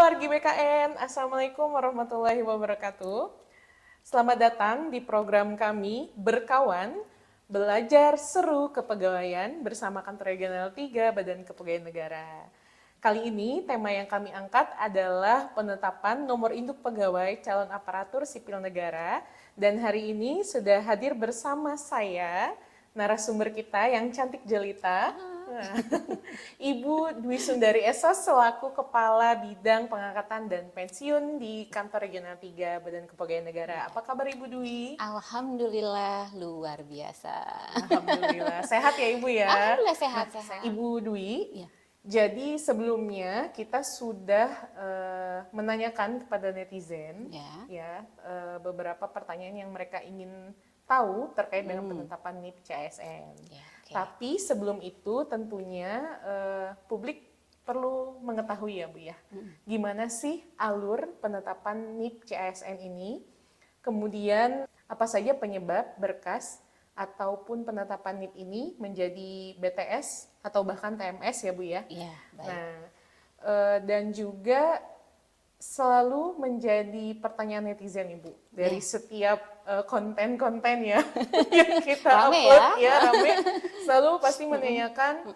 wargi BKN, Assalamualaikum warahmatullahi wabarakatuh. Selamat datang di program kami Berkawan, Belajar Seru Kepegawaian bersama Kantor Regional 3 Badan Kepegawaian Negara. Kali ini tema yang kami angkat adalah penetapan nomor induk pegawai calon aparatur sipil negara. Dan hari ini sudah hadir bersama saya, narasumber kita yang cantik jelita, Ibu Dwi Sundari Esos selaku Kepala Bidang Pengangkatan dan Pensiun di Kantor Regional 3 Badan Kepegawaian Negara. Apa kabar Ibu Dwi? Alhamdulillah luar biasa. Alhamdulillah. Sehat ya Ibu ya? Alhamdulillah sehat. Ibu Dwi, Ya. jadi sebelumnya kita sudah menanyakan kepada netizen beberapa pertanyaan yang mereka ingin tahu terkait dengan penetapan NIP CASN. Ya, oke. Tapi sebelum itu tentunya publik perlu mengetahui ya Bu ya, gimana sih alur penetapan NIP CASN ini, kemudian apa saja penyebab berkas ataupun penetapan NIP ini menjadi BTS atau bahkan TMS ya Bu ya. Iya, baik. Nah, dan juga selalu menjadi pertanyaan netizen Ibu dari setiap konten-konten ya yang kita Rame upload ya. rame, selalu pasti menanyakan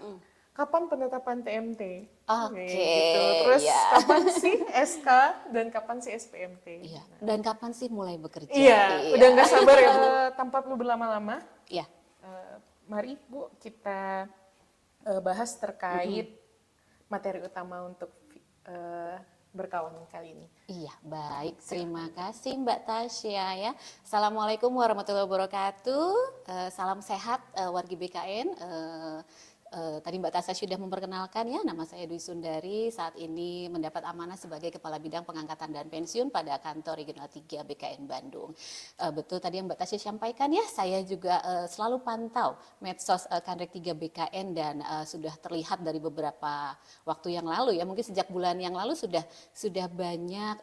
kapan penetapan TMT. Oke, Gitu. Terus ya. kapan sih SK dan kapan sih SPMT? Iya. Dan kapan sih mulai bekerja? Iya, udah nggak sabar ya Bu. Tanpa perlu berlama-lama, Iya. mari Bu kita bahas terkait materi utama untuk berkawan kali ini. Iya, baik. Terima kasih Mbak Tasya ya. Assalamualaikum warahmatullahi wabarakatuh. Salam sehat wargi BKN. Tadi Mbak Tasya sudah memperkenalkan ya, nama saya Dwi Sundari, saat ini mendapat amanah sebagai Kepala Bidang Pengangkatan dan Pensiun pada Kantor Regional 3 BKN Bandung. Betul tadi yang Mbak Tasya sampaikan ya, saya juga selalu pantau medsos Kanrek 3 BKN dan sudah terlihat dari beberapa waktu yang lalu ya, mungkin sejak bulan yang lalu sudah banyak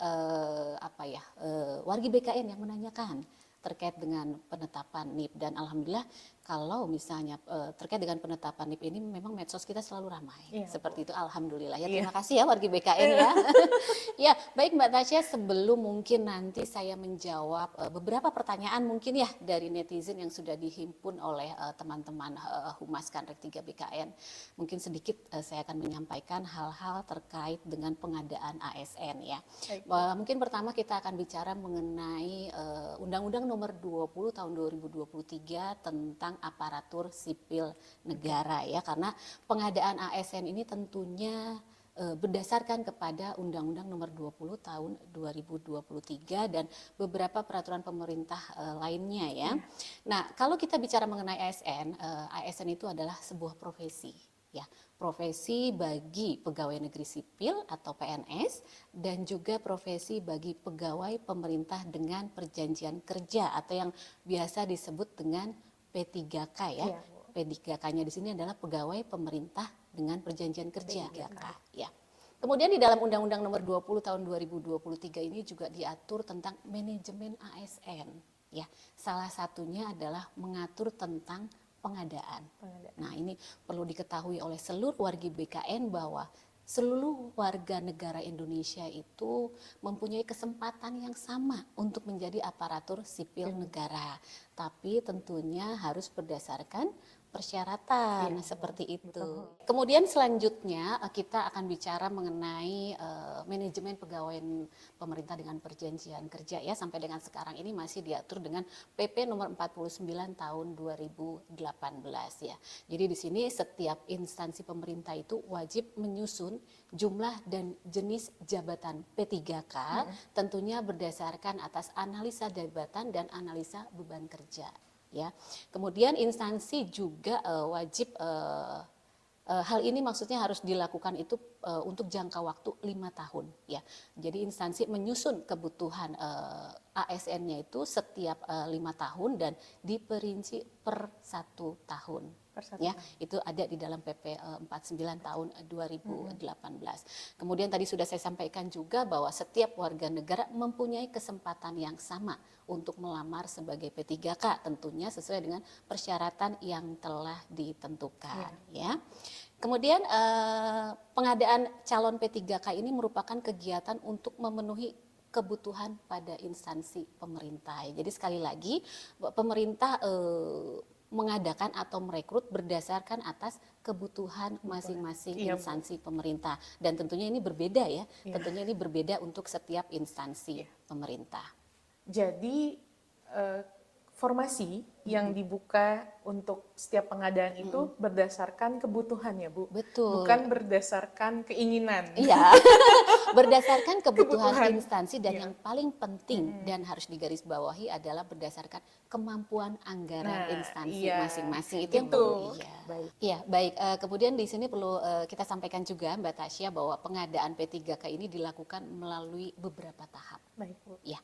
wargi BKN yang menanyakan terkait dengan penetapan NIP, dan alhamdulillah kalau misalnya terkait dengan penetapan NIP ini memang medsos kita selalu ramai. Seperti itu, alhamdulillah ya. Terima kasih ya wargi BKN ya. Ya, baik Mbak Tasya, sebelum mungkin nanti saya menjawab beberapa pertanyaan mungkin ya dari netizen yang sudah dihimpun oleh teman-teman Humas Kanrek 3 BKN, mungkin sedikit saya akan menyampaikan hal-hal terkait dengan pengadaan ASN ya. Mungkin pertama kita akan bicara mengenai Undang-Undang Nomor 20 Tahun 2023 tentang aparatur sipil negara ya, karena pengadaan ASN ini tentunya berdasarkan kepada Undang-Undang Nomor 20 Tahun 2023 dan beberapa peraturan pemerintah lainnya ya. Nah, kalau kita bicara mengenai ASN, ASN itu adalah sebuah profesi ya, profesi bagi pegawai negeri sipil atau PNS dan juga profesi bagi pegawai pemerintah dengan perjanjian kerja atau yang biasa disebut dengan P3K ya. P3K-nya di sini adalah pegawai pemerintah dengan perjanjian kerja ya. Kemudian di dalam Undang-Undang Nomor 20 Tahun 2023 ini juga diatur tentang manajemen ASN ya. Salah satunya adalah mengatur tentang pengadaan. Nah, ini perlu diketahui oleh seluruh wargi BKN bahwa seluruh warga negara Indonesia itu mempunyai kesempatan yang sama untuk menjadi aparatur sipil negara. Tapi tentunya harus berdasarkan persyaratan seperti itu. Kemudian selanjutnya kita akan bicara mengenai manajemen pegawai pemerintah dengan perjanjian kerja ya, sampai dengan sekarang ini masih diatur dengan PP nomor 49 tahun 2018 ya. Jadi di sini setiap instansi pemerintah itu wajib menyusun jumlah dan jenis jabatan P3K tentunya berdasarkan atas analisa jabatan dan analisa beban kerja. Ya, kemudian instansi juga wajib hal ini maksudnya harus dilakukan itu untuk jangka waktu 5 tahun ya. Jadi instansi menyusun kebutuhan ASN-nya itu setiap 5 tahun dan diperinci per 1 tahun. Ya, itu ada di dalam PP 49 tahun 2018. Kemudian tadi sudah saya sampaikan juga bahwa setiap warga negara mempunyai kesempatan yang sama untuk melamar sebagai P3K, tentunya sesuai dengan persyaratan yang telah ditentukan ya. Kemudian pengadaan calon P3K ini merupakan kegiatan untuk memenuhi kebutuhan pada instansi pemerintah. Jadi sekali lagi pemerintah mengadakan atau merekrut berdasarkan atas kebutuhan masing-masing instansi pemerintah, dan tentunya ini berbeda ya. Tentunya ini berbeda untuk setiap instansi pemerintah. Jadi formasi yang dibuka untuk setiap pengadaan itu berdasarkan kebutuhan ya Bu? Betul. Bukan berdasarkan keinginan. Iya, berdasarkan kebutuhan instansi, dan yang paling penting dan harus digarisbawahi adalah berdasarkan kemampuan anggaran instansi masing-masing. Itu yang perlu. Iya, baik. Kemudian di sini perlu kita sampaikan juga Mbak Tasya bahwa pengadaan P3K ini dilakukan melalui beberapa tahap. Baik, Bu. Ya,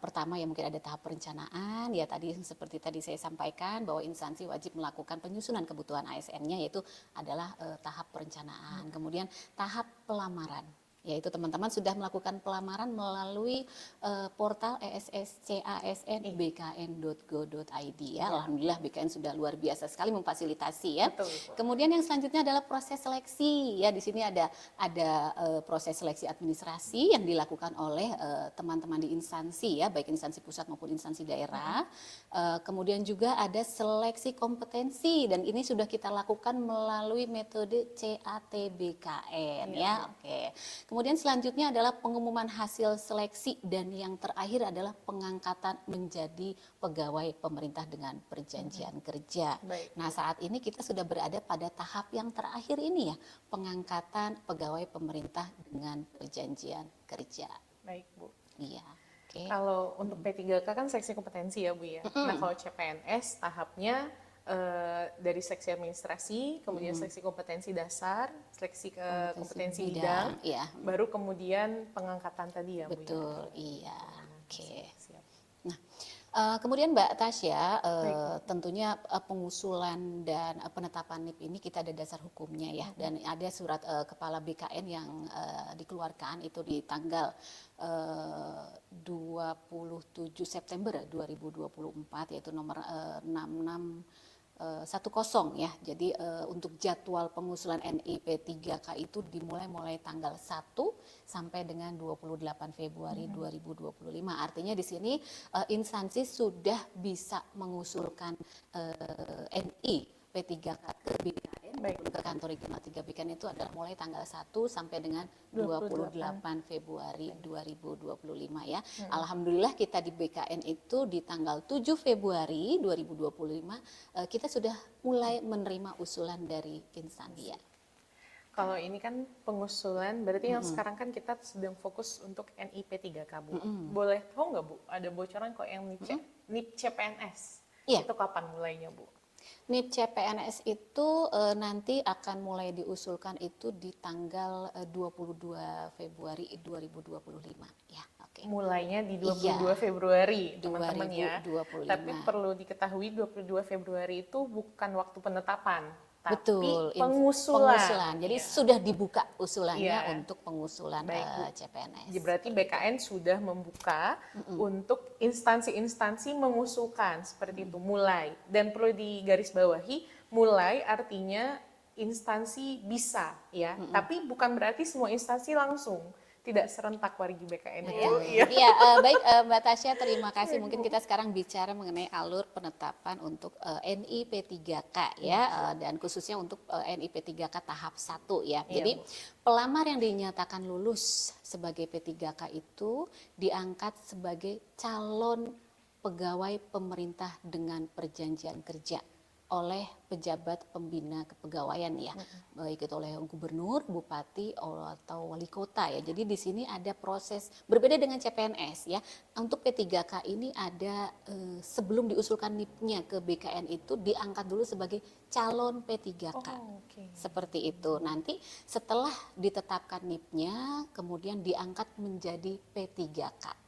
pertama ya mungkin ada tahap perencanaan, ya tadi seperti tadi saya sampaikan bahwa instansi wajib melakukan penyusunan kebutuhan ASN-nya, yaitu adalah tahap perencanaan. Kemudian tahap pelamaran, yaitu teman-teman sudah melakukan pelamaran melalui portal esscasn.bkn.go.id ya. Alhamdulillah BKN sudah luar biasa sekali memfasilitasi ya. Betul. Kemudian yang selanjutnya adalah proses seleksi ya. Di sini ada proses seleksi administrasi yang dilakukan oleh teman-teman di instansi ya, baik instansi pusat maupun instansi daerah. Kemudian juga ada seleksi kompetensi, dan ini sudah kita lakukan melalui metode CATBKN ya. Oke. Kemudian selanjutnya adalah pengumuman hasil seleksi, dan yang terakhir adalah pengangkatan menjadi pegawai pemerintah dengan perjanjian kerja. Baik. Nah, saat ini kita sudah berada pada tahap yang terakhir ini ya, pengangkatan pegawai pemerintah dengan perjanjian kerja. Baik, Bu. Iya. Oke. Kalau untuk P3K kan seleksi kompetensi ya Bu ya. Nah kalau CPNS tahapnya dari seleksi administrasi, kemudian seleksi kompetensi dasar, seleksi ke kompetensi bidang, ya. baru kemudian pengangkatan tadi ya Bu. Betul, iya. Oke. Siap. Nah, kemudian Mbak Tasya, tentunya pengusulan dan penetapan NIP ini kita ada dasar hukumnya ya, dan ada surat Kepala BKN yang dikeluarkan itu di tanggal 27 September 2024, yaitu nomor 6610 ya. Jadi untuk jadwal pengusulan NIP 3K itu dimulai mulai tanggal 1 sampai dengan 28 Februari 2025. Artinya di sini instansi sudah bisa mengusulkan NI P3K ke BKN, ke kantor regional 3 BKN itu adalah mulai tanggal 1 sampai dengan 28 Februari 2025 ya. Alhamdulillah kita di BKN itu di tanggal 7 Februari 2025 kita sudah mulai menerima usulan dari instansi ya. Kalau ini kan pengusulan, berarti yang sekarang kan kita sedang fokus untuk NIP 3K Bu. Boleh tahu nggak Bu, ada bocoran kok yang NIP CPNS? Iya. Itu kapan mulainya Bu? NIP CPNS itu nanti akan mulai diusulkan itu di tanggal 22 Februari 2025 ya. Oke. Mulainya di 22 Februari teman-teman ya. 2025. Tapi perlu diketahui 22 Februari itu bukan waktu penetapan, tapi Betul, pengusulan. Jadi sudah dibuka usulannya untuk pengusulan CPNS. Jadi berarti BKN sudah membuka untuk instansi-instansi mengusulkan seperti itu mulai. Dan perlu digarisbawahi, mulai artinya instansi bisa ya, tapi bukan berarti semua instansi langsung. Tidak serentak wargi BKN itu. Iya, baik Mbak Tasya, terima kasih. Mungkin kita sekarang bicara mengenai alur penetapan untuk NIP 3K ya, dan khususnya untuk NIP 3K tahap 1 ya. Jadi pelamar yang dinyatakan lulus sebagai P3K itu diangkat sebagai calon pegawai pemerintah dengan perjanjian kerja oleh pejabat pembina kepegawaian ya, baik itu oleh gubernur, bupati, atau wali kota ya. Jadi di sini ada proses berbeda dengan CPNS ya. Untuk P3K ini ada sebelum diusulkan NIP-nya ke BKN itu diangkat dulu sebagai calon P3K. Seperti itu. Nanti setelah ditetapkan NIP-nya kemudian diangkat menjadi P3K.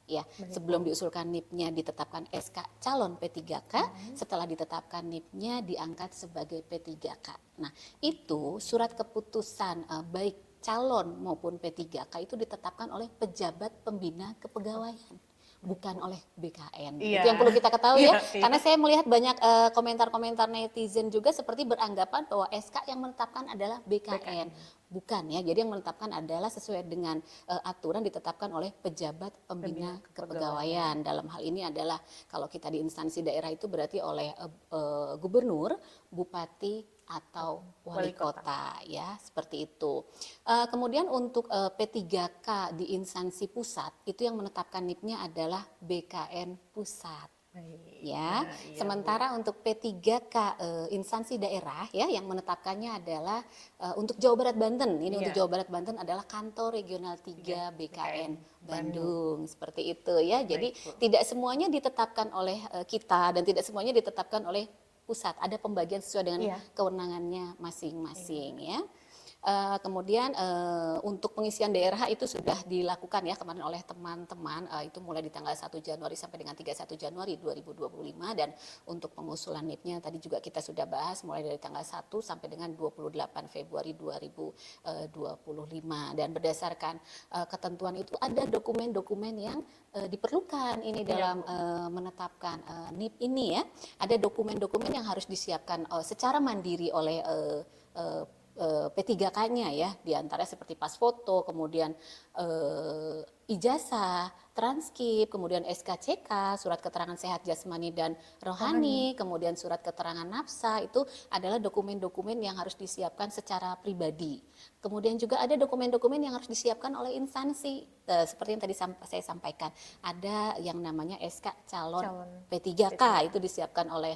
Ya, sebelum diusulkan NIP-nya ditetapkan SK calon P3K, setelah ditetapkan NIP-nya diangkat sebagai P3K. Nah, itu surat keputusan baik calon maupun P3K itu ditetapkan oleh pejabat pembina kepegawaian. bukan oleh BKN. Iya. Itu yang perlu kita ketahui ya. Iya, iya. Karena saya melihat banyak komentar-komentar netizen juga seperti beranggapan bahwa SK yang menetapkan adalah BKN. Bukan ya. Jadi yang menetapkan adalah sesuai dengan aturan ditetapkan oleh pejabat pembina kepegawaian. Dalam hal ini adalah kalau kita di instansi daerah itu berarti oleh gubernur, bupati atau wali kota ya, seperti itu. Kemudian untuk P3K di instansi pusat itu yang menetapkan NIP-nya adalah BKN pusat. Ya, sementara untuk P3K instansi daerah ya yang menetapkannya adalah untuk Jawa Barat Banten. Ini untuk Jawa Barat Banten adalah Kantor Regional 3 BKN Bandung. Seperti itu ya. Jadi tidak semuanya ditetapkan oleh kita dan tidak semuanya ditetapkan oleh pusat, ada pembagian sesuai dengan kewenangannya masing-masing ya. Kemudian untuk pengisian daerah itu sudah dilakukan ya kemarin oleh teman-teman, itu mulai di tanggal 1 Januari sampai dengan 31 Januari 2025, dan untuk pengusulan NIP-nya tadi juga kita sudah bahas mulai dari tanggal 1 sampai dengan 28 Februari 2025, dan berdasarkan ketentuan itu ada dokumen-dokumen yang diperlukan ini dalam menetapkan NIP ini ya. Ada dokumen-dokumen yang harus disiapkan secara mandiri oleh P3K-nya ya, diantara seperti pas foto, kemudian ijazah, transkrip, kemudian SKCK, surat keterangan sehat jasmani dan rohani, kemudian surat keterangan nafsa, itu adalah dokumen-dokumen yang harus disiapkan secara pribadi. Kemudian juga ada dokumen-dokumen yang harus disiapkan oleh instansi, seperti yang tadi saya sampaikan, ada yang namanya SK calon P3K, itu disiapkan oleh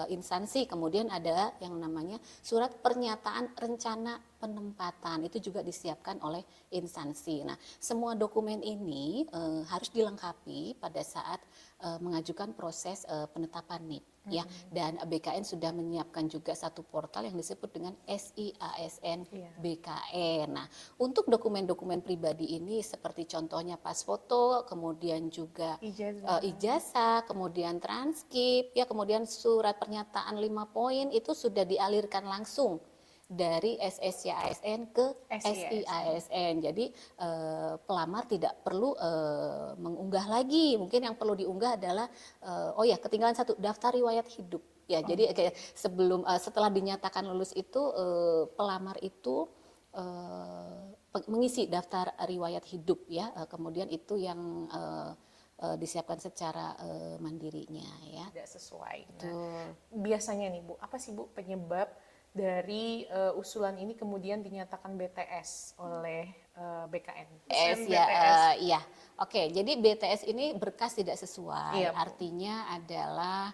instansi, kemudian ada yang namanya surat pernyataan rencana penempatan, itu juga disiapkan oleh instansi. Nah, semua dokumen ini harus dilengkapi pada saat mengajukan proses penetapan NIP ya. Dan BKN sudah menyiapkan juga satu portal yang disebut dengan SIASN BKN. Nah, untuk dokumen-dokumen pribadi ini seperti contohnya pas foto, kemudian juga ijazah, kemudian transkrip ya, kemudian surat pernyataan 5 poin itu sudah dialirkan langsung dari SSCASN ke SIASN. Jadi pelamar tidak perlu mengunggah lagi. Mungkin yang perlu diunggah adalah ketinggalan satu, daftar riwayat hidup. Ya, jadi kayak setelah dinyatakan lulus itu pelamar itu mengisi daftar riwayat hidup ya. Kemudian itu yang disiapkan secara mandirinya ya. Tidak sesuai. Nah, biasanya nih Bu, apa sih Bu penyebab dari usulan ini kemudian dinyatakan BTS oleh BKN? Iya. Oke, jadi BTS ini berkas tidak sesuai. Artinya adalah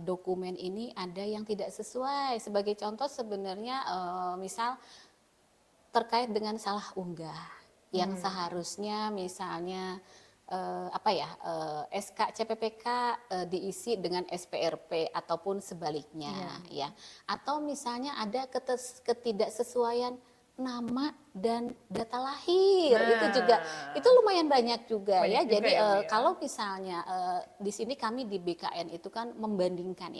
dokumen ini ada yang tidak sesuai. Sebagai contoh sebenarnya misal terkait dengan salah unggah yang seharusnya misalnya SK CPPK diisi dengan SPRP ataupun sebaliknya ya. Atau misalnya ada ketidaksesuaian nama dan data lahir, itu lumayan banyak juga ya. Jadi kalau misalnya di sini kami di BKN itu kan membandingkan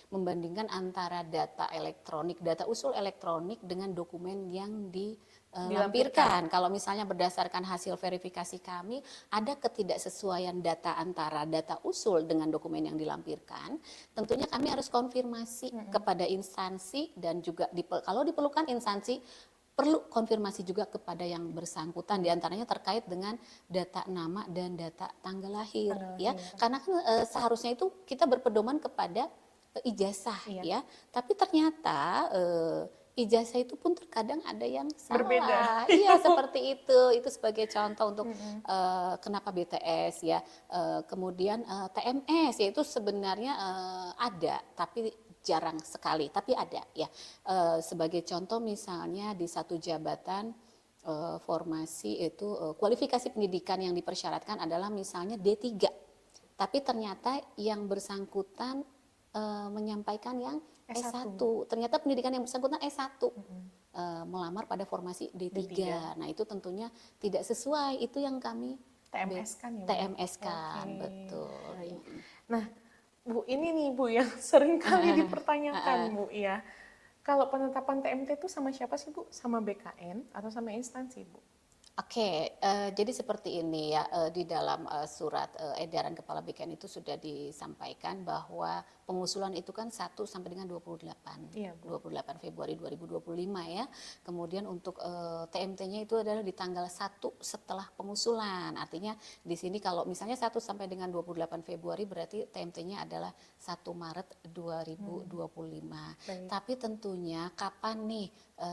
membandingkan antara data elektronik, data usul elektronik dengan dokumen yang dilampirkan. Kalau misalnya berdasarkan hasil verifikasi kami ada ketidaksesuaian data antara data usul dengan dokumen yang dilampirkan, tentunya kami harus konfirmasi kepada instansi, dan juga kalau diperlukan instansi perlu konfirmasi juga kepada yang bersangkutan, diantaranya terkait dengan data nama dan data tanggal lahir ya. Karena kan seharusnya itu kita berpedoman kepada ijazah ya, tapi ternyata ijazah itu pun terkadang ada yang salah. Berbeda. Iya, seperti itu. Itu sebagai contoh untuk kenapa BTS ya. Kemudian TMS yaitu sebenarnya ada, tapi jarang sekali, tapi ada ya. Sebagai contoh misalnya di satu jabatan formasi itu kualifikasi pendidikan yang dipersyaratkan adalah misalnya D3. Tapi ternyata yang bersangkutan menyampaikan yang S1. Ternyata pendidikan yang bersangkutan S1. Melamar pada formasi D3. Nah, itu tentunya tidak sesuai. Itu yang kami TMS-kan ya Bu? TMS-kan, betul. Nah, Bu, ini nih Bu yang sering kali dipertanyakan Bu ya. Kalau penetapan TMT itu sama siapa sih Bu? Sama BKN atau sama instansi Bu? Oke, jadi seperti ini ya, di dalam surat edaran Kepala BKN itu sudah disampaikan bahwa pengusulan itu kan 1 sampai dengan 28, Iya, Bu. 28 Februari 2025 ya. Kemudian untuk TMT-nya itu adalah di tanggal 1 setelah pengusulan. Artinya di sini kalau misalnya 1 sampai dengan 28 Februari berarti TMT-nya adalah 1 Maret 2025. Baik. Tapi tentunya kapan nih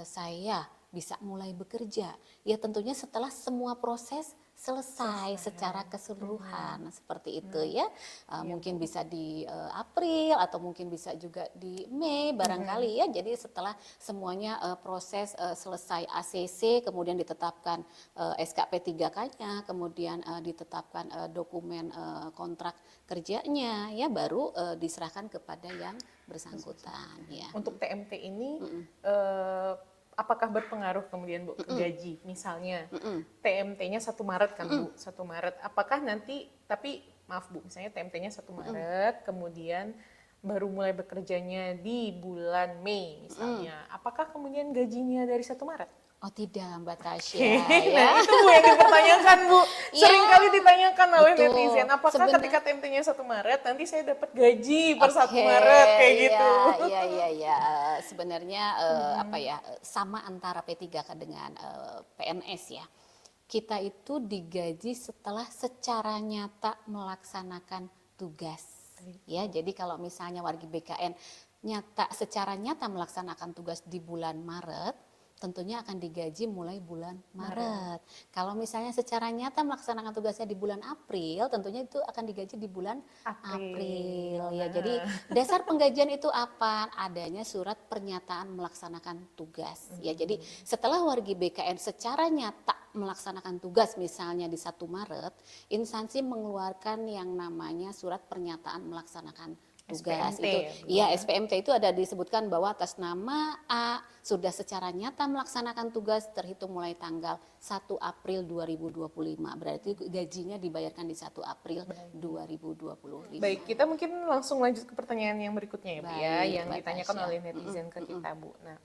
saya bisa mulai bekerja? Ya tentunya setelah semua proses selesai secara keseluruhan seperti itu ya. Mungkin bisa di April atau mungkin bisa juga di Mei barangkali ya. Jadi setelah semuanya proses selesai ACC, kemudian ditetapkan SKP 3K-nya, kemudian ditetapkan dokumen kontrak kerjanya ya, baru diserahkan kepada yang bersangkutan ya. Untuk TMT ini apakah berpengaruh kemudian Bu ke gaji? Misalnya TMT-nya 1 Maret kan Bu, 1 Maret. Apakah nanti, tapi maaf Bu, misalnya TMT-nya 1 Maret, kemudian baru mulai bekerjanya di bulan Mei misalnya. Apakah kemudian gajinya dari 1 Maret? Oh tidak Mbak Tasya Nah, ya. itu Bu yang dipertanyakan Bu. Sering kali ditanyakan oleh Betul. netizen. Apakah ketika TMT-nya 1 Maret nanti saya dapat gaji per 1 Oke, Maret kayak gitu? Iya. Sebenarnya apa ya, sama antara P3K dengan PNS ya. Kita itu digaji setelah secara nyata melaksanakan tugas. Ya, jadi kalau misalnya warga BKN secara nyata melaksanakan tugas di bulan Maret, tentunya akan digaji mulai bulan Maret. Kalau misalnya secara nyata melaksanakan tugasnya di bulan April, tentunya itu akan digaji di bulan April. Ya, jadi dasar penggajian itu apa? Adanya surat pernyataan melaksanakan tugas. Ya, jadi setelah wargi BKN secara nyata melaksanakan tugas misalnya di 1 Maret, instansi mengeluarkan yang namanya surat pernyataan melaksanakan tugas SPMT, itu. ya, Iya, SPMT itu ada disebutkan bahwa atas nama A sudah secara nyata melaksanakan tugas terhitung mulai tanggal 1 April 2025. Berarti gajinya dibayarkan di 1 April 2025. Baik, kita mungkin langsung lanjut ke pertanyaan yang berikutnya ya Bu ya, Baik, yang Mbak ditanyakan Tasya. oleh netizen ke kita Bu. Nah,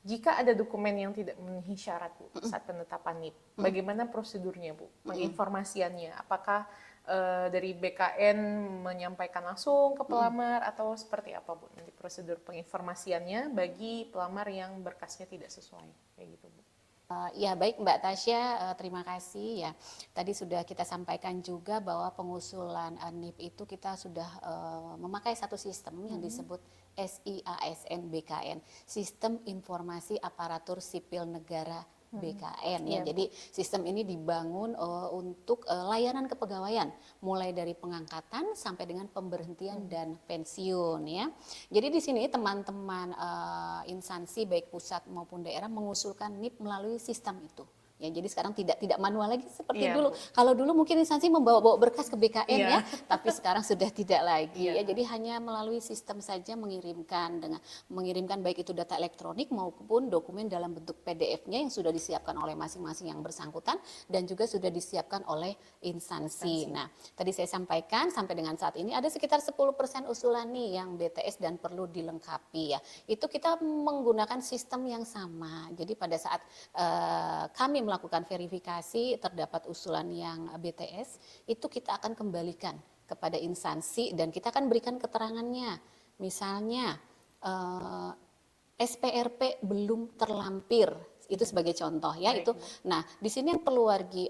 jika ada dokumen yang tidak memenuhi syarat Bu saat penetapan NIP, bagaimana prosedurnya Bu? Penginformasiannya, apakah dari BKN menyampaikan langsung ke pelamar atau seperti apa Bu? Nanti prosedur penginformasiannya bagi pelamar yang berkasnya tidak sesuai kayak gitu Bu. Ya baik Mbak Tasya, terima kasih ya. Tadi sudah kita sampaikan juga bahwa pengusulan NIP itu kita sudah memakai satu sistem yang disebut SIASN BKN, Sistem Informasi Aparatur Sipil Negara BKN ya. Jadi sistem ini dibangun untuk layanan kepegawaian mulai dari pengangkatan sampai dengan pemberhentian dan pensiun ya. Jadi di sini teman-teman instansi baik pusat maupun daerah mengusulkan NIP melalui sistem itu. Ya, jadi sekarang tidak manual lagi seperti dulu. Kalau dulu mungkin instansi membawa berkas ke BKN ya, tapi sekarang sudah tidak lagi ya. Jadi hanya melalui sistem saja mengirimkan baik itu data elektronik maupun dokumen dalam bentuk PDF-nya yang sudah disiapkan oleh masing-masing yang bersangkutan dan juga sudah disiapkan oleh instansi. Nah, tadi saya sampaikan sampai dengan saat ini ada sekitar 10% usulan nih yang BTS dan perlu dilengkapi ya. Itu kita menggunakan sistem yang sama. Jadi pada saat kami melakukan verifikasi terdapat usulan yang BTS, itu kita akan kembalikan kepada instansi dan kita akan berikan keterangannya. Misalnya SPRP belum terlampir, itu sebagai contoh ya. Itu. Nah, di sini yang perlu wargi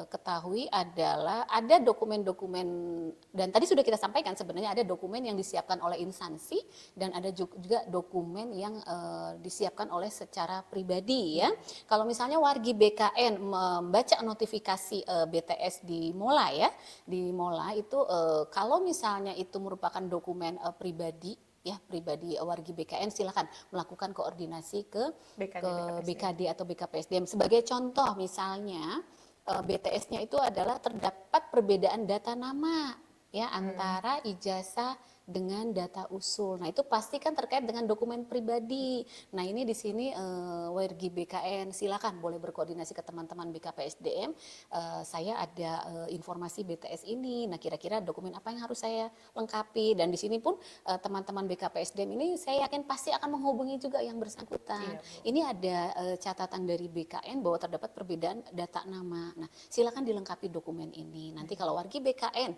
ketahui adalah ada dokumen-dokumen, dan tadi sudah kita sampaikan sebenarnya ada dokumen yang disiapkan oleh instansi dan ada juga dokumen yang disiapkan oleh secara pribadi ya. Kalau misalnya wargi BKN membaca notifikasi BTS di Mola ya, di Mola itu kalau misalnya itu merupakan dokumen pribadi ya, pribadi wargi BKN, silakan melakukan koordinasi ke BKD atau BKPSDM. Sebagai contoh misalnya BTS-nya itu adalah terdapat perbedaan data nama ya antara ijazah dengan data usul. Nah, itu pasti kan terkait dengan dokumen pribadi. Nah, ini di sini wargi BKN silakan boleh berkoordinasi ke teman-teman BKPSDM. Saya ada informasi BTS ini. Nah, kira-kira dokumen apa yang harus saya lengkapi, dan di sini pun teman-teman BKPSDM ini saya yakin pasti akan menghubungi juga yang bersangkutan. Ini ada catatan dari BKN bahwa terdapat perbedaan data nama. Nah, silakan dilengkapi dokumen ini. Nanti kalau wargi BKN,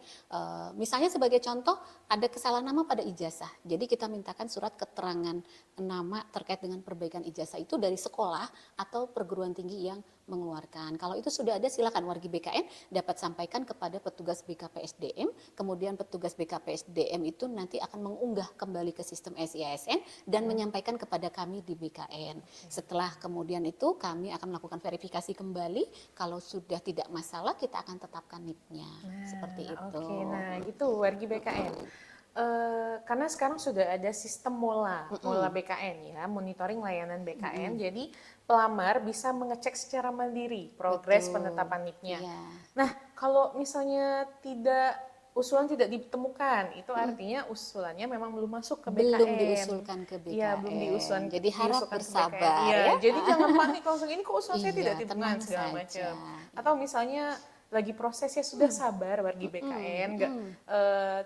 misalnya sebagai contoh ada kesalahan nama pada ijazah. Jadi kita mintakan surat keterangan nama terkait dengan perbaikan ijazah itu dari sekolah atau perguruan tinggi yang mengeluarkan. Kalau itu sudah ada, silakan wargi BKN dapat sampaikan kepada petugas BKPSDM. Kemudian petugas BKPSDM itu nanti akan mengunggah kembali ke sistem SISN dan menyampaikan kepada kami di BKN. Setelah kemudian itu kami akan melakukan verifikasi kembali. Kalau sudah tidak masalah, kita akan tetapkan NIP-nya. Seperti itu. Oke, nah itu wargi BKN. Karena sekarang sudah ada sistem MOLA BKN ya, monitoring layanan BKN. Jadi pelamar bisa mengecek secara mandiri progres penetapan NIP-nya. Iya. Nah, kalau misalnya usulan tidak ditemukan, itu artinya usulannya memang belum masuk ke BKN. Belum diusulkan ke BKN. Iya, belum Jadi harap diusulkan ke bersabar BKN. Iya, ya. jadi jangan panik langsung, ini kok usulan saya Iya, tidak ditemukan tenang segala saja. macam. Atau misalnya lagi prosesnya sudah sabar wargi BKN,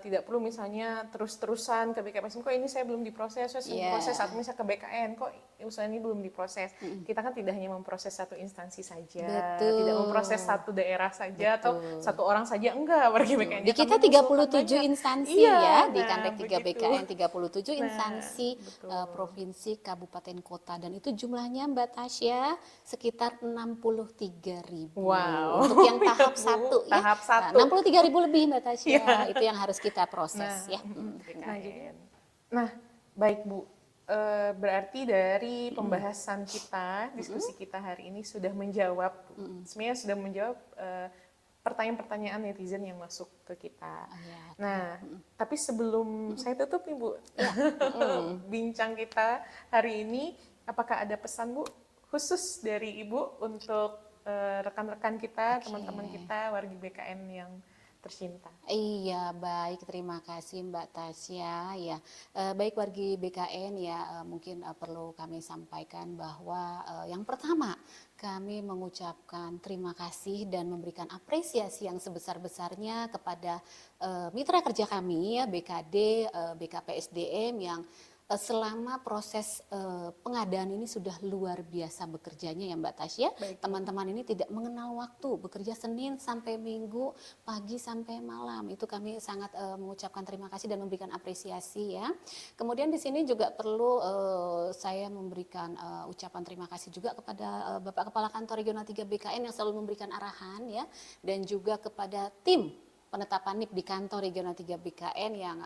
tidak perlu misalnya terus-terusan ke BKPSDM, kok ini saya belum diproses, saya belum diproses, atau misalnya ke BKN, kok usulan ini belum diproses. Kita kan tidak hanya memproses satu instansi saja, tidak memproses satu daerah saja, atau satu orang saja, enggak, wargi BKN. Di kita 37 instansi ya, di Kantek 3 BKN 37 instansi provinsi, kabupaten, kota, dan itu jumlahnya Mbak Tasya sekitar 63.000. Wow. Untuk yang tahap 1 ya. Tahap 1. 63.000 lebih Mbak Tasya. Itu yang harus kita proses ya. Nah, baik Bu. Berarti dari pembahasan kita, diskusi kita hari ini sudah menjawab, sebenarnya sudah menjawab pertanyaan-pertanyaan netizen yang masuk ke kita. Nah, tapi sebelum saya tutup nih Bu, bincang kita hari ini, apakah ada pesan Bu khusus dari Ibu untuk rekan-rekan kita, teman-teman kita, wargi BKN yang tercinta? Iya, baik, terima kasih Mbak Tasya ya. Baik wargi BKN ya, mungkin perlu kami sampaikan bahwa yang pertama kami mengucapkan terima kasih dan memberikan apresiasi yang sebesar-besarnya kepada mitra kerja kami ya, BKD, BKPSDM yang selama proses pengadaan ini sudah luar biasa bekerjanya ya Mbak Tasya. Teman-teman ini tidak mengenal waktu, bekerja Senin sampai Minggu, pagi sampai malam. Itu kami sangat mengucapkan terima kasih dan memberikan apresiasi ya. Kemudian di sini juga perlu saya memberikan ucapan terima kasih juga kepada Bapak Kepala Kantor Regional 3 BKN yang selalu memberikan arahan ya, dan juga kepada tim penetapan NIP di kantor regional 3 BKN yang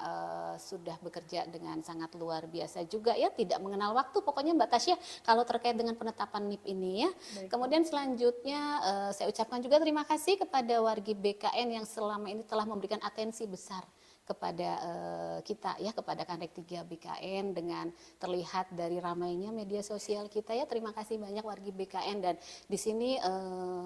sudah bekerja dengan sangat luar biasa juga ya, tidak mengenal waktu pokoknya Mbak Tasya kalau terkait dengan penetapan NIP ini ya. Kemudian selanjutnya saya ucapkan juga terima kasih kepada wargi BKN yang selama ini telah memberikan atensi besar kepada kita ya, kepada Kantek 3 BKN dengan terlihat dari ramainya media sosial kita ya. Terima kasih banyak wargi BKN, dan di sini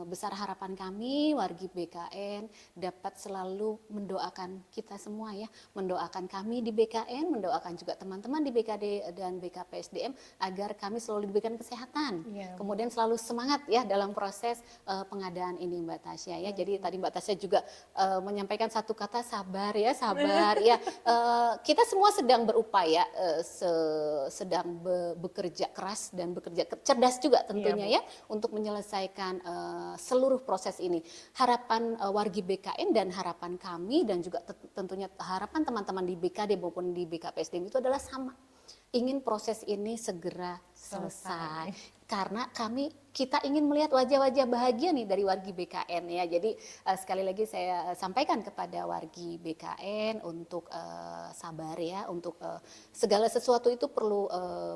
besar harapan kami wargi BKN dapat selalu mendoakan kita semua ya, mendoakan kami di BKN, mendoakan juga teman-teman di BKD dan BKPSDM agar kami selalu diberikan kesehatan. Kemudian selalu semangat ya dalam proses pengadaan ini Mbak Tasya ya. Jadi tadi Mbak Tasya juga menyampaikan satu kata, sabar ya, sabar. Ya, kita semua sedang berupaya, sedang bekerja keras dan bekerja cerdas juga tentunya ya untuk menyelesaikan seluruh proses ini. Harapan wargi BKN dan harapan kami dan juga tentunya harapan teman-teman di BKD maupun di BKPSDM itu adalah sama. Ingin proses ini segera selesai. Karena kita ingin melihat wajah-wajah bahagia nih dari wargi BKN ya. Jadi sekali lagi saya sampaikan kepada wargi BKN untuk sabar ya, untuk segala sesuatu itu perlu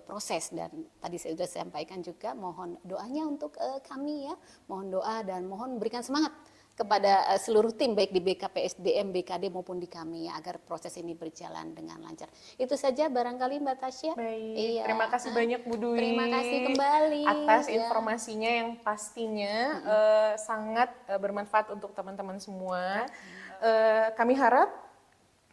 proses, dan tadi saya sudah sampaikan juga mohon doanya untuk kami ya. Mohon doa dan mohon berikan semangat kepada seluruh tim baik di BKPSDM, BKD maupun di kami ya, agar proses ini berjalan dengan lancar. Itu saja barangkali Mbak Tasya. Baik, iya. Terima kasih banyak Bu Dwi. Terima kasih kembali atas informasinya yang pastinya sangat bermanfaat untuk teman-teman semua. Kami harap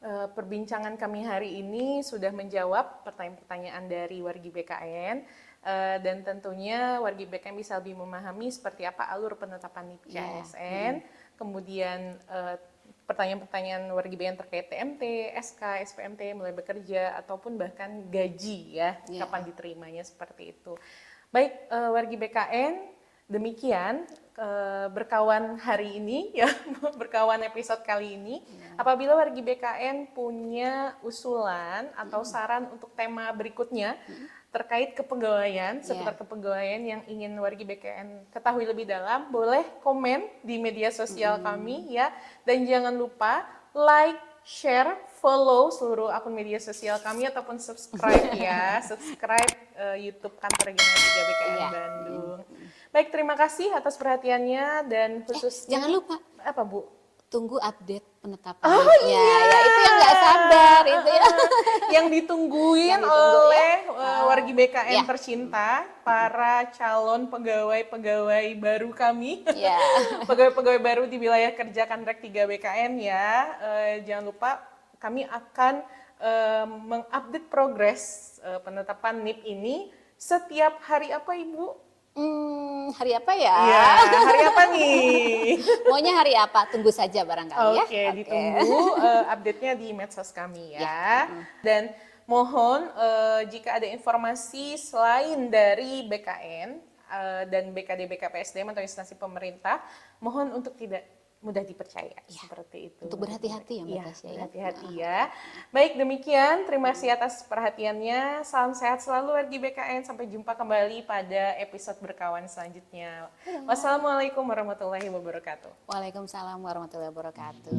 Perbincangan kami hari ini sudah menjawab pertanyaan-pertanyaan dari wargi BKN, dan tentunya wargi BKN bisa lebih memahami seperti apa alur penetapan NIP KSN, kemudian pertanyaan-pertanyaan wargi BKN terkait TMT, SK, SPMT, mulai bekerja, ataupun bahkan gaji ya, kapan diterimanya seperti itu. Baik, wargi BKN, demikian berkawan hari ini ya, berkawan episode kali ini. Apabila wargi BKN punya usulan atau saran untuk tema berikutnya terkait kepegawaian, seputar kepegawaian yang ingin wargi BKN ketahui lebih dalam, boleh komen di media sosial kami ya. Dan jangan lupa like, share, follow seluruh akun media sosial kami ataupun subscribe ya, subscribe YouTube Kantor Regional 3 BKN Bandung. Baik, terima kasih atas perhatiannya dan khususnya jangan lupa apa Bu? Tunggu update penetapan NIP-nya. Ya, itu yang nggak sabar itu ya. Yang ditungguin oleh wargi BKN tercinta, para calon pegawai-pegawai baru kami. Pegawai-pegawai baru di wilayah kerja Kanrek 3 BKN ya. Jangan lupa kami akan mengupdate progres penetapan NIP ini setiap hari apa Ibu? Hari apa ya? Iya, hari apa nih? Maunya hari apa? Tunggu saja barangkali ya. Oke, ditunggu update-nya di medsos kami ya. Dan mohon jika ada informasi selain dari BKN dan BKD BKPSDM atau instansi pemerintah, mohon untuk tidak mudah dipercaya seperti itu. Untuk berhati-hati ya Mbak Tasya ya. Berhati-hati ya. Baik, demikian. Terima kasih atas perhatiannya. Salam sehat selalu wargi BKN. Sampai jumpa kembali pada episode berkawan selanjutnya. Wassalamualaikum warahmatullahi wabarakatuh. Waalaikumsalam warahmatullahi wabarakatuh.